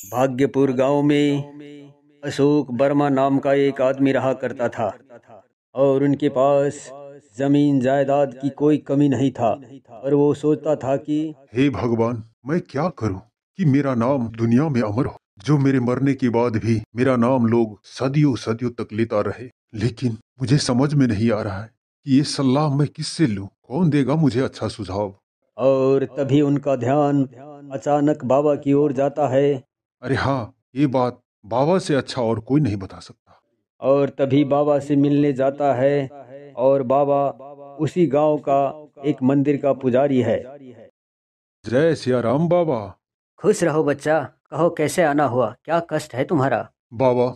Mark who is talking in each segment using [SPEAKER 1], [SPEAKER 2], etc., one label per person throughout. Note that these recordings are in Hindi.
[SPEAKER 1] भाग्यपुर गांव में अशोक वर्मा नाम का एक आदमी रहा करता था और उनके पास जमीन जायदाद की कोई कमी नहीं था। और वो सोचता था कि
[SPEAKER 2] हे भगवान, मैं क्या करूं कि मेरा नाम दुनिया में अमर हो, जो मेरे मरने के बाद भी मेरा नाम लोग सदियों सदियों तक लेता रहे। लेकिन मुझे समझ में नहीं आ रहा है कि ये सलाह मैं किससे लूं, कौन देगा मुझे अच्छा सुझाव।
[SPEAKER 1] और तभी उनका ध्यान अचानक बाबा की ओर जाता है।
[SPEAKER 2] अरे हाँ, ये बात बाबा से अच्छा और कोई नहीं बता सकता।
[SPEAKER 1] और तभी बाबा से मिलने जाता है। और बाबा उसी गांव का एक मंदिर का पुजारी है।
[SPEAKER 2] जय सिया राम बाबा।
[SPEAKER 3] खुश रहो बच्चा। कहो कैसे आना हुआ, क्या कष्ट है तुम्हारा?
[SPEAKER 2] बाबा,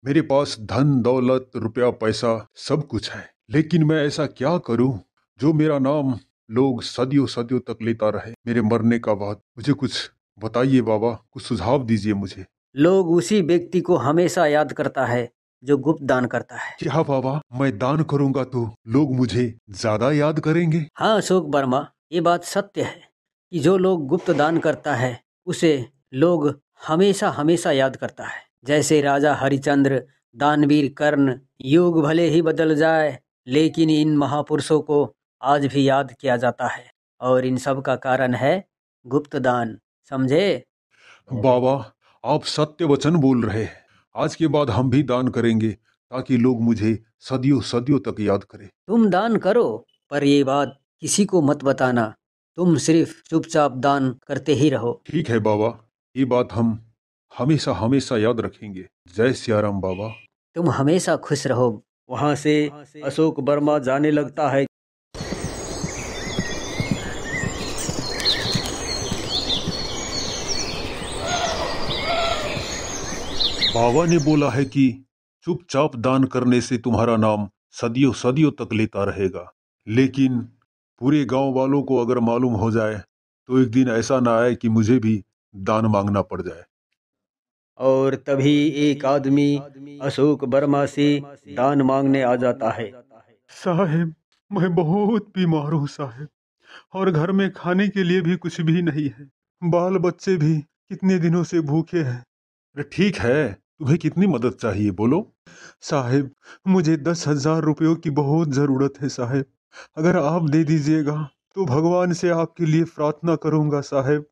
[SPEAKER 2] मेरे पास धन दौलत रुपया पैसा सब कुछ है, लेकिन मैं ऐसा क्या करूं जो मेरा नाम लोग सदियों सदियों तक लेता रहे मेरे मरने का बाद। मुझे कुछ बताइए बाबा, कुछ सुझाव दीजिए मुझे।
[SPEAKER 3] लोग उसी व्यक्ति को हमेशा याद करता है जो गुप्त दान करता है।
[SPEAKER 2] क्या बाबा, मैं दान करूंगा तो लोग मुझे ज्यादा याद करेंगे?
[SPEAKER 3] हाँ अशोक वर्मा, ये बात सत्य है कि जो लोग गुप्त दान करता है उसे लोग हमेशा हमेशा याद करता है। जैसे राजा हरिश्चंद्र, दानवीर कर्ण। युग भले ही बदल जाए लेकिन इन महापुरुषों को आज भी याद किया जाता है। और इन सब का कारण है गुप्त दान। समझे?
[SPEAKER 2] बाबा, आप सत्य वचन बोल रहे हैं। आज के बाद हम भी दान करेंगे ताकि लोग मुझे सदियों सदियों तक याद करें।
[SPEAKER 3] तुम दान करो, पर ये बात किसी को मत बताना। तुम सिर्फ चुपचाप दान करते ही रहो।
[SPEAKER 2] ठीक है बाबा, ये बात हम हमेशा हमेशा याद रखेंगे। जय सियाराम बाबा।
[SPEAKER 3] तुम हमेशा खुश रहो।
[SPEAKER 1] वहां से अशोक वर्मा जाने लगता है।
[SPEAKER 2] बाबा ने बोला है कि चुपचाप दान करने से तुम्हारा नाम सदियों सदियों तक लेता रहेगा। लेकिन पूरे गांव वालों को अगर मालूम हो जाए तो एक दिन ऐसा ना आए कि मुझे भी दान मांगना पड़ जाए।
[SPEAKER 1] और तभी एक आदमी अशोक वर्मा से दान मांगने आ जाता है।
[SPEAKER 2] साहेब, मैं बहुत बीमार हूँ साहेब, और घर में खाने के लिए भी कुछ भी नहीं है। बाल बच्चे भी कितने दिनों से भूखे हैं। अरे ठीक है, तुम्हें कितनी मदद चाहिए बोलो। साहेब, मुझे 10,000 रुपयों की बहुत जरूरत है साहेब। अगर आप दे दीजिएगा तो भगवान से आपके लिए प्रार्थना करूंगा साहेब।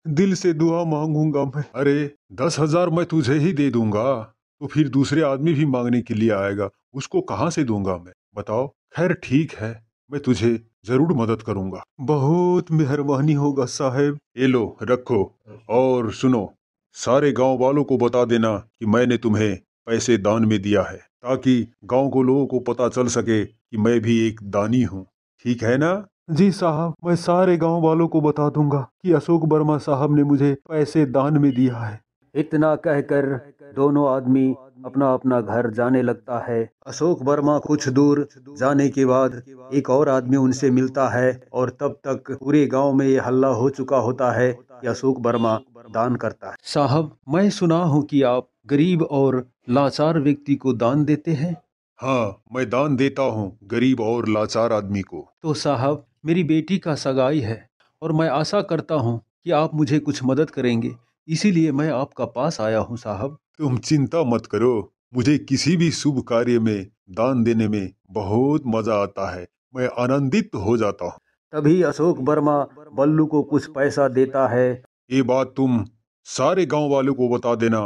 [SPEAKER 2] दिल से दुआ मांगूंगा मैं। अरे 10,000 मैं तुझे ही दे दूंगा, तो फिर दूसरे आदमी भी मांगने के लिए आएगा, उसको कहाँ से दूंगा मैं, बताओ। खैर ठीक है, मैं तुझे जरूर मदद करूंगा। बहुत मेहरबानी होगा साहेब। ये लो रखो, और सुनो, सारे गांव वालों को बता देना कि मैंने तुम्हें पैसे दान में दिया है, ताकि गांव को लोगों को पता चल सके कि मैं भी एक दानी हूँ। ठीक है ना? जी साहब, मैं सारे गांव वालों को बता दूंगा कि अशोक वर्मा साहब ने मुझे पैसे दान में दिया है।
[SPEAKER 1] इतना कहकर दोनों आदमी अपना अपना घर जाने लगता है। अशोक वर्मा कुछ दूर जाने के बाद एक और आदमी उनसे मिलता है और तब तक पूरे गांव में ये हल्ला हो चुका होता है कि अशोक वर्मा दान करता है।
[SPEAKER 4] साहब, मैं सुना हूँ कि आप गरीब और लाचार व्यक्ति को दान देते हैं।
[SPEAKER 2] हाँ, मैं दान देता हूँ गरीब और लाचार आदमी को।
[SPEAKER 4] तो साहब, मेरी बेटी का सगाई है और मैं आशा करता हूँ कि आप मुझे कुछ मदद करेंगे, इसीलिए मैं आपका पास आया हूँ साहब।
[SPEAKER 2] तुम चिंता मत करो, मुझे किसी भी शुभ कार्य में दान देने में बहुत मजा आता है। मैं आनंदित हो जाता हूँ।
[SPEAKER 1] तभी अशोक वर्मा बल्लू को कुछ पैसा देता है।
[SPEAKER 2] ये बात तुम सारे गांव वालों को बता देना,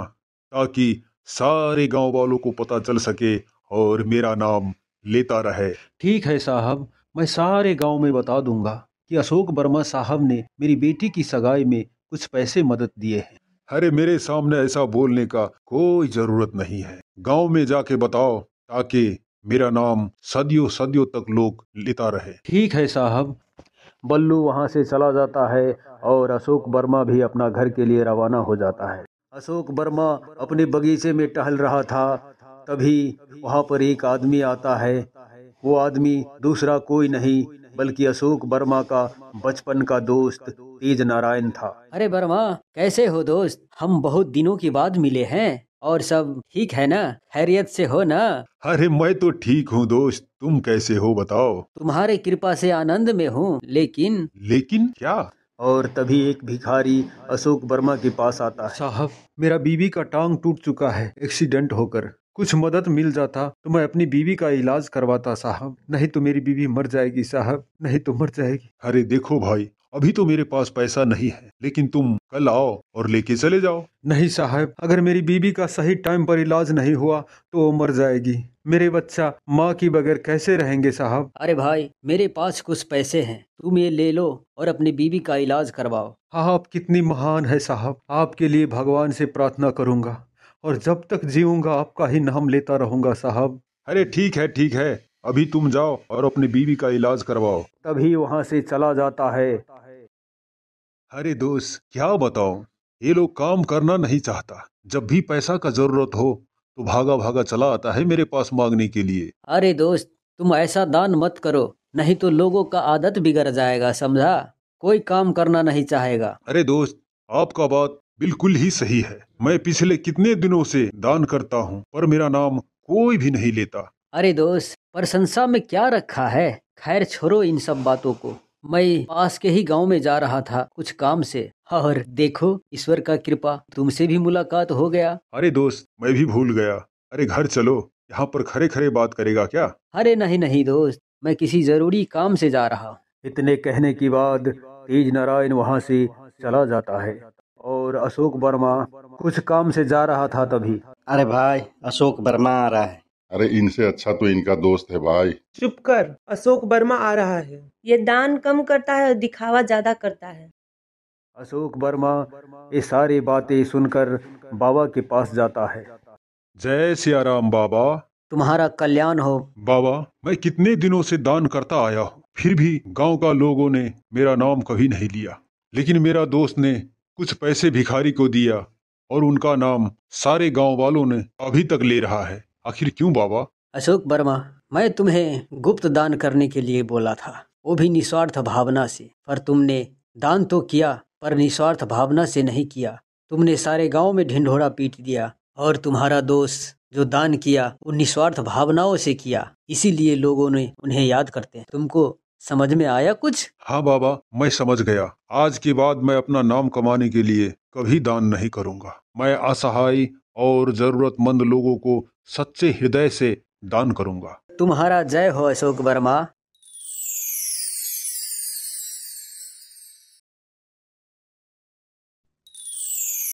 [SPEAKER 2] ताकि सारे गांव वालों को पता चल सके और मेरा नाम लेता रहे।
[SPEAKER 4] ठीक है साहब, मैं सारे गांव में बता दूंगा कि अशोक वर्मा साहब ने मेरी बेटी की सगाई में कुछ पैसे मदद दिए हैं।
[SPEAKER 2] अरे मेरे सामने ऐसा बोलने का कोई जरूरत नहीं है, गांव में जाके बताओ, ताकि मेरा नाम सदियों सदियों तक लोग लेता रहे।
[SPEAKER 4] ठीक है साहब।
[SPEAKER 1] बल्लू वहां से चला जाता है और अशोक वर्मा भी अपना घर के लिए रवाना हो जाता है। अशोक वर्मा अपने बगीचे में टहल रहा था, तभी वहां पर एक आदमी आता है। वो आदमी दूसरा कोई नहीं बल्कि अशोक वर्मा का बचपन का दोस्त तेज नारायण था।
[SPEAKER 3] अरे वर्मा, कैसे हो दोस्त? हम बहुत दिनों के बाद मिले हैं। और सब ठीक है ना? खैरियत से हो ना?
[SPEAKER 2] अरे मैं तो ठीक हूँ दोस्त, तुम कैसे हो बताओ।
[SPEAKER 3] तुम्हारे कृपा से आनंद में हूँ। लेकिन
[SPEAKER 2] लेकिन क्या?
[SPEAKER 1] और तभी एक भिखारी अशोक वर्मा के पास आता है।
[SPEAKER 4] साहब, मेरा बीवी का टांग टूट चुका है एक्सीडेंट होकर। कुछ मदद मिल जाता तो मैं अपनी बीवी का इलाज करवाता साहब, नहीं तो मेरी बीवी मर जाएगी साहब, नहीं तो मर जाएगी।
[SPEAKER 2] अरे देखो भाई, अभी तो मेरे पास पैसा नहीं है, लेकिन तुम कल आओ और लेके चले जाओ।
[SPEAKER 4] नहीं साहब, अगर मेरी बीवी का सही टाइम पर इलाज नहीं हुआ तो वो मर जाएगी। मेरे बच्चा माँ की बगैर कैसे रहेंगे साहब।
[SPEAKER 3] अरे भाई, मेरे पास कुछ पैसे हैं, तुम ये ले लो और अपनी बीवी का इलाज करवाओ।
[SPEAKER 4] आप कितनी महान है साहब, आपके लिए भगवान से प्रार्थना करूंगा और जब तक जीऊंगा आपका ही नाम लेता रहूंगा साहब।
[SPEAKER 2] अरे ठीक है, अभी तुम जाओ और अपनी बीवी का इलाज करवाओ।
[SPEAKER 1] तभी वहां से चला जाता है।
[SPEAKER 2] अरे दोस्त, क्या बताऊं, ये लोग काम करना नहीं चाहता। जब भी पैसा का जरूरत हो तो भागा भागा चला आता है मेरे पास मांगने के लिए।
[SPEAKER 3] अरे दोस्त, तुम ऐसा दान मत करो, नहीं तो लोगों का आदत बिगड़ जाएगा, समझा। कोई काम करना नहीं चाहेगा।
[SPEAKER 2] अरे दोस्त, आपका बात बिल्कुल ही सही है। मैं पिछले कितने दिनों से दान करता हूँ, पर मेरा नाम कोई भी नहीं लेता।
[SPEAKER 3] अरे दोस्त, प्रशंसा में क्या रखा है। खैर छोड़ो इन सब बातों को। मैं पास के ही गांव में जा रहा था कुछ काम से, और देखो ईश्वर का कृपा, तुमसे भी मुलाकात हो गया।
[SPEAKER 2] अरे दोस्त, मैं भी भूल गया। अरे घर चलो, यहाँ पर खरे खरे बात करेगा क्या?
[SPEAKER 3] अरे नहीं नहीं दोस्त, मैं किसी जरूरी काम से जा रहा हूँ।
[SPEAKER 1] इतने कहने के बाद तेज नारायण वहां से चला जाता है और अशोक वर्मा कुछ काम से जा रहा था। तभी
[SPEAKER 5] अरे भाई, अशोक वर्मा आ रहा है।
[SPEAKER 6] अरे इनसे अच्छा तो इनका दोस्त है भाई।
[SPEAKER 7] चुप कर, अशोक वर्मा आ रहा है।
[SPEAKER 8] ये दान कम करता है और दिखावा ज्यादा करता है।
[SPEAKER 1] अशोक वर्मा ये सारी बातें सुनकर बाबा के पास जाता है।
[SPEAKER 2] जय सिया राम बाबा।
[SPEAKER 3] तुम्हारा कल्याण हो।
[SPEAKER 2] बाबा, मैं कितने दिनों से दान करता आया हूँ, फिर भी गांव का लोगों ने मेरा नाम कभी नहीं लिया। लेकिन मेरा दोस्त ने कुछ पैसे भिखारी को दिया और उनका नाम सारे गांव वालों ने अभी तक ले रहा है। आखिर क्यों बाबा?
[SPEAKER 3] अशोक वर्मा, मैं तुम्हें गुप्त दान करने के लिए बोला था, वो भी निस्वार्थ भावना से। पर तुमने दान तो किया, पर निस्वार्थ भावना से नहीं किया। तुमने सारे गांव में ढिंढोरा पीट दिया, और तुम्हारा दोस्त जो दान किया वो निस्वार्थ भावनाओं से किया, इसीलिए लोगों ने उन्हें याद करते हैं। तुमको समझ में आया कुछ?
[SPEAKER 2] हाँ बाबा, मैं समझ गया। आज के बाद मैं अपना नाम कमाने के लिए कभी दान नहीं करूंगा। मैं असहाय और जरूरतमंद लोगों को सच्चे हृदय से दान करूंगा।
[SPEAKER 3] तुम्हारा जय हो अशोक वर्मा।